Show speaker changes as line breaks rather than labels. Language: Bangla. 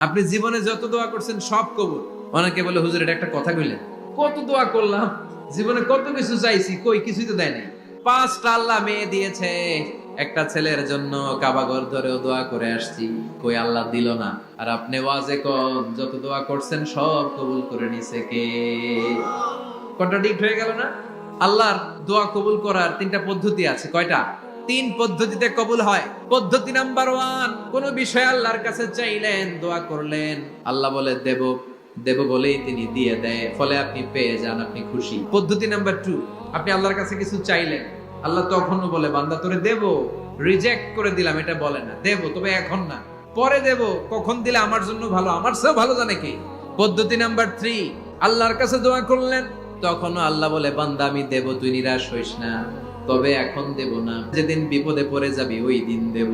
আপনি জীবনে যত দোয়া করছেন সব কবুল। অনেকে বলে হুজুর এটা একটা কথা কইলেন, কত দোয়া করলাম, জীবনে কত কিছু চাইছি, কই কিছুই তো দেয় নাই। 5টা আল্লাহ মেয়ে দিয়েছে, একটা ছেলের জন্য কাবাঘর ধরেও দোয়া করে আসছি, কই আল্লাহ দিল না। আর আপনি ওয়াজে কোন যত দোয়া করছেন সব কবুল করে নিছে কে? কন্ট্রাডিক্ট হয়ে গেল না? আল্লাহর দোয়া কবুল করার 3টা পদ্ধতি আছে। কয়টা? 3 পদ্ধতিতে কবুল হয়। পদ্ধতি নাম্বার 1, কোন বিষয় আল্লাহর কাছে চাইলেন, দোয়া করলেন, আল্লাহ বলে দেব, দেব বলেই তিনি দিয়ে দেয়, ফলে আপনি পেয়ে যান, আপনি খুশি। পদ্ধতি নাম্বার 2, আপনি আল্লাহর কাছে কিছু চাইলেন, আল্লাহ তখনও বলে বান্দা তোরে দেব, রিজেক্ট করে দিলাম, এটা বলে না, দেব তবে এখন না, পরে দেব, কখন দিলে আমার জন্য ভালো, আমার চেয়েও ভালো জানে কি। পদ্ধতি নাম্বার 3, আল্লাহর কাছে দোয়া করলেন, তখনও আল্লাহ বলে বান্দা আমি দেব, তুই নিরাশ হইস না, তবে এখন দেব না, যেদিন বিপদে পড়ে যাবি ওই দিন দেব।